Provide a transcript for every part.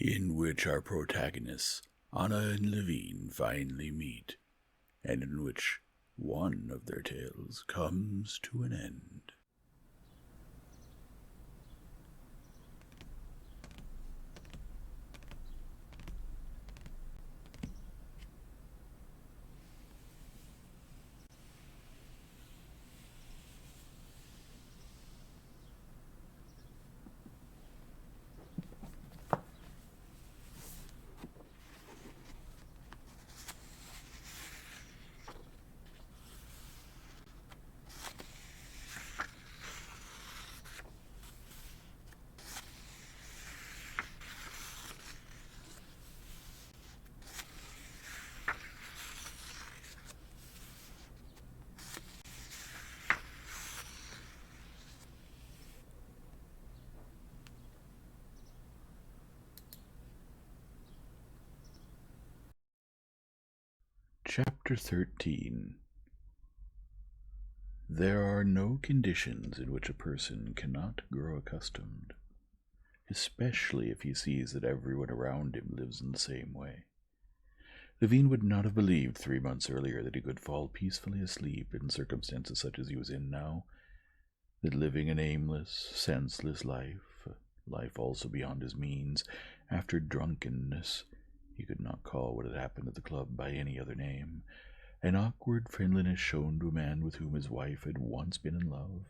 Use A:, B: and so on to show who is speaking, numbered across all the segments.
A: in which our protagonists, Anna and Levine, finally meet, and in which one of their tales comes to an end. Chapter 13. There are no conditions in which a person cannot grow accustomed, especially if he sees that everyone around him lives in the same way. Levine would not have believed 3 months earlier that he could fall peacefully asleep in circumstances such as he was in now, that living an aimless, senseless life, a life also beyond his means, after drunkenness, he could not call what had happened at the club by any other name, an awkward friendliness shown to a man with whom his wife had once been in love,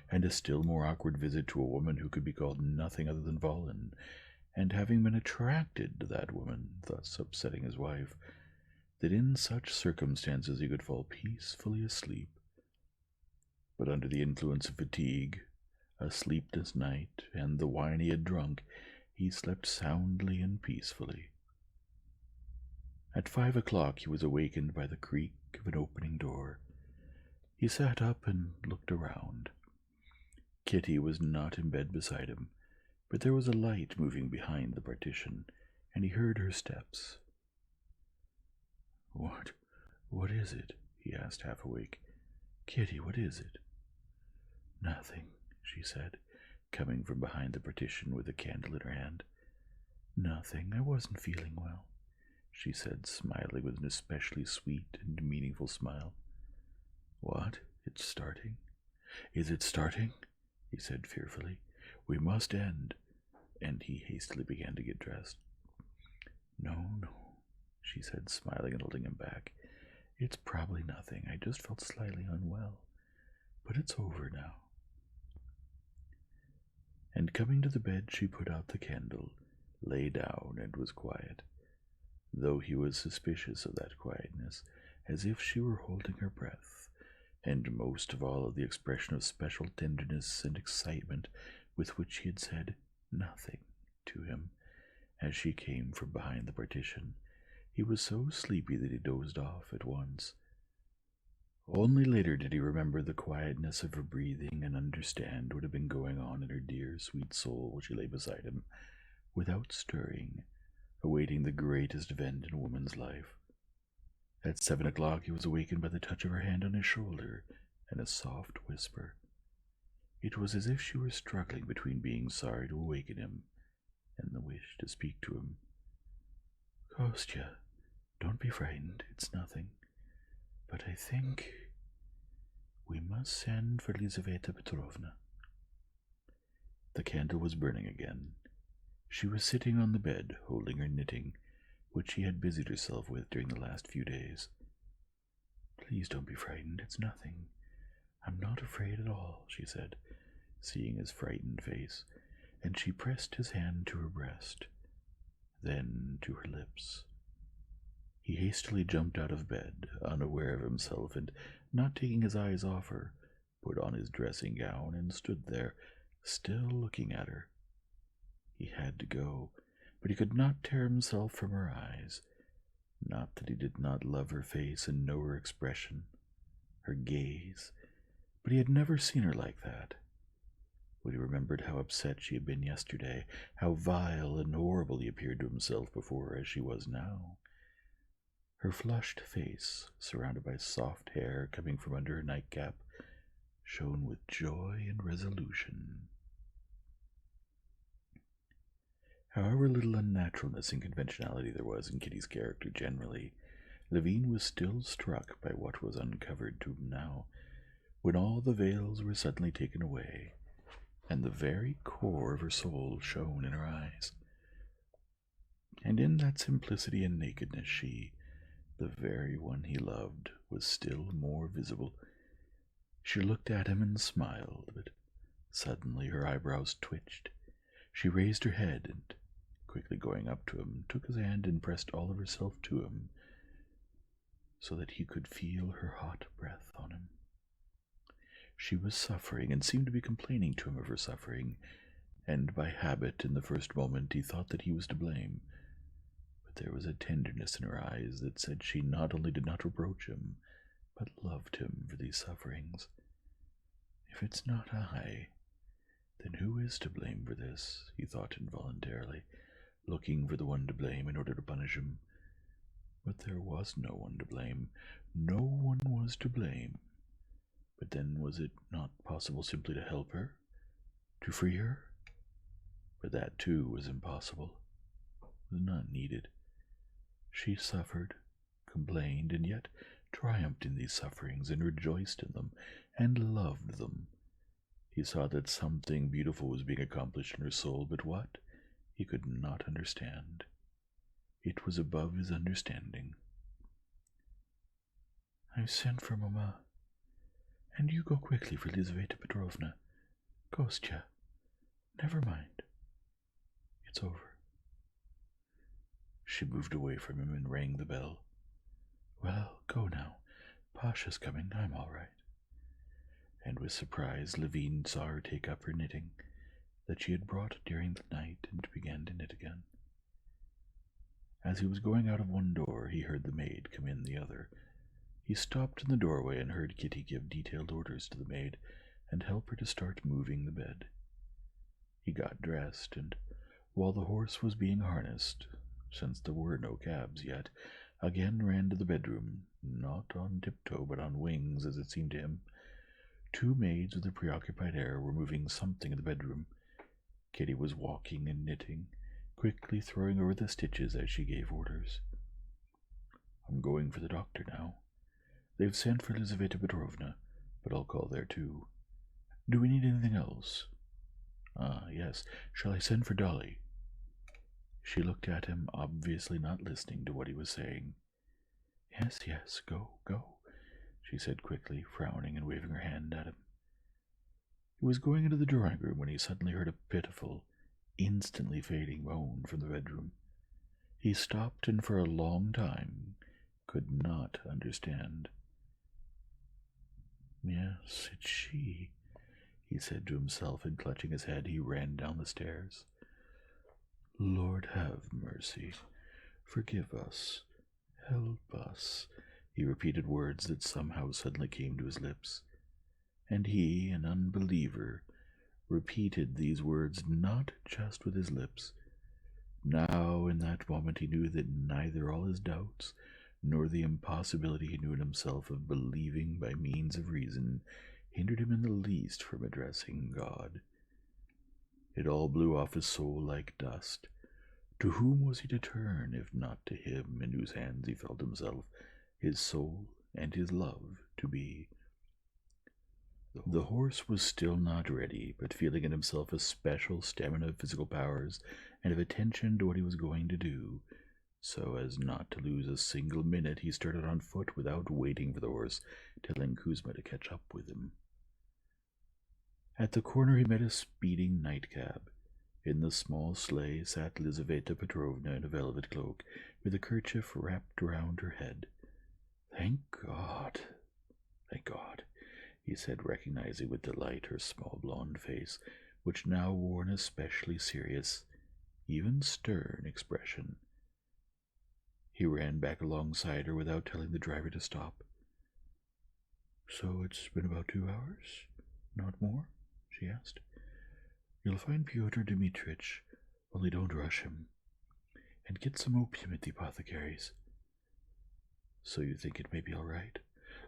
A: and a still more awkward visit to a woman who could be called nothing other than fallen, and having been attracted to that woman, thus upsetting his wife, that in such circumstances he could fall peacefully asleep. But under the influence of fatigue, a sleepless night, and the wine he had drunk, he slept soundly and peacefully. At 5 o'clock he was awakened by the creak of an opening door. He sat up and looked around. Kitty was not in bed beside him, but there was a light moving behind the partition, and he heard her steps. What is it?" he asked, half awake. "Kitty, what is it?" "Nothing," she said, coming from behind the partition with a candle in her hand. "Nothing. I wasn't feeling well," she said, smiling with an especially sweet and meaningful smile. "What? It's starting? Is it starting?" he said fearfully. "We must end." And he hastily began to get dressed. No, she said, smiling and holding him back. "It's probably nothing. I just felt slightly unwell. But it's over now." And coming to the bed, she put out the candle, lay down, and was quiet, though he was suspicious of that quietness, as if she were holding her breath, and most of all of the expression of special tenderness and excitement with which she had said nothing to him as she came from behind the partition. He was so sleepy that he dozed off at once. Only later did he remember the quietness of her breathing and understand what had been going on in her dear, sweet soul while she lay beside him, without stirring, awaiting the greatest event in a woman's life. At 7 o'clock he was awakened by the touch of her hand on his shoulder and a soft whisper. It was as if she were struggling between being sorry to awaken him and the wish to speak to him. "Kostya, don't be frightened. It's nothing. But I think we must send for Lizaveta Petrovna." The candle was burning again. She was sitting on the bed, holding her knitting, which she had busied herself with during the last few days. "Please don't be frightened. It's nothing. I'm not afraid at all," she said, seeing his frightened face, and she pressed his hand to her breast, then to her lips. He hastily jumped out of bed, unaware of himself, and, not taking his eyes off her, put on his dressing gown and stood there, still looking at her. He had to go, but he could not tear himself from her eyes. Not that he did not love her face and know her expression, her gaze, but he had never seen her like that. When he remembered how upset she had been yesterday, how vile and horrible he appeared to himself before her as she was now. Her flushed face, surrounded by soft hair coming from under her nightcap, shone with joy and resolution. However little unnaturalness and conventionality there was in Kitty's character generally, Levine was still struck by what was uncovered to him now, when all the veils were suddenly taken away, and the very core of her soul shone in her eyes. And in that simplicity and nakedness she, the very one he loved, was still more visible. She looked at him and smiled, but suddenly her eyebrows twitched. She raised her head and, quickly going up to him, took his hand and pressed all of herself to him, so that he could feel her hot breath on him. She was suffering, and seemed to be complaining to him of her suffering, and by habit, in the first moment, he thought that he was to blame. But there was a tenderness in her eyes that said she not only did not reproach him, but loved him for these sufferings. If it's not I, then who is to blame for this? He thought involuntarily, looking for the one to blame in order to punish him. But there was no one to blame. No one was to blame. But then was it not possible simply to help her? To free her? But that too was impossible. It was not needed. She suffered, complained, and yet triumphed in these sufferings, and rejoiced in them, and loved them. He saw that something beautiful was being accomplished in her soul, but what? He could not understand. It was above his understanding. "I've sent for Mamma, and you go quickly for Lizaveta Petrovna. Kostya, never mind. It's over." She moved away from him and rang the bell. "Well, go now. Pasha's coming. I'm all right." And with surprise, Levine saw her take up her knitting that she had brought during the night and began to knit again. As he was going out of one door, he heard the maid come in the other. He stopped in the doorway and heard Kitty give detailed orders to the maid and help her to start moving the bed. He got dressed, and while the horse was being harnessed, since there were no cabs yet, again ran to the bedroom, not on tiptoe but on wings, as it seemed to him. Two maids with a preoccupied air were moving something in the bedroom. Kitty was walking and knitting, quickly throwing over the stitches as she gave orders. "I'm going for the doctor now. They've sent for Lizaveta Petrovna, but I'll call there too. Do we need anything else?" "Ah, yes. Shall I send for Dolly?" She looked at him, obviously not listening to what he was saying. Yes, go, she said quickly, frowning and waving her hand at him. He was going into the drawing-room when he suddenly heard a pitiful, instantly fading moan from the bedroom. He stopped and for a long time could not understand. "Yes, it's she," he said to himself, and clutching his head, he ran down the stairs. "Lord, have mercy. Forgive us. Help us," he repeated, words that somehow suddenly came to his lips. And he, an unbeliever, repeated these words not just with his lips. Now, in that moment, he knew that neither all his doubts nor the impossibility he knew in himself of believing by means of reason hindered him in the least from addressing God. It all blew off his soul like dust. To whom was he to turn, if not to him in whose hands he felt himself, his soul, and his love to be? The horse was still not ready, but feeling in himself a special stamina of physical powers and of attention to what he was going to do, so as not to lose a single minute, he started on foot without waiting for the horse, telling Kuzma to catch up with him. At the corner he met a speeding nightcab. In the small sleigh sat Lizaveta Petrovna in a velvet cloak, with a kerchief wrapped round her head. Thank God, he said, recognizing with delight her small blonde face, which now wore an especially serious, even stern expression. He ran back alongside her without telling the driver to stop. "So it's been about 2 hours? Not more?" she asked. "You'll find Pyotr Dmitrich, only don't rush him. And get some opium at the apothecary's." "So you think it may be all right?"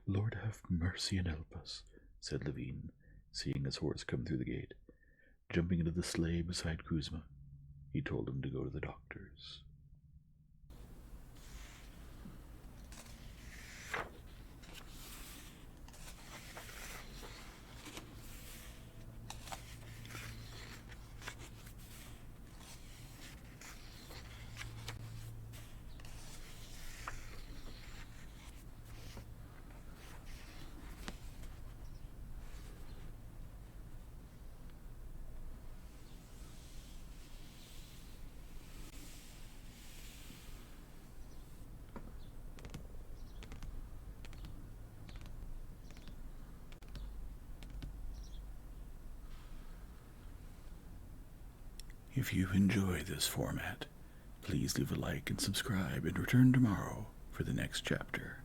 A: "Lord have mercy and help us," said Levine, seeing his horse come through the gate, jumping into the sleigh beside Kuzma. He told him to go to the doctor's. If you enjoy this format, please leave a like and subscribe and return tomorrow for the next chapter.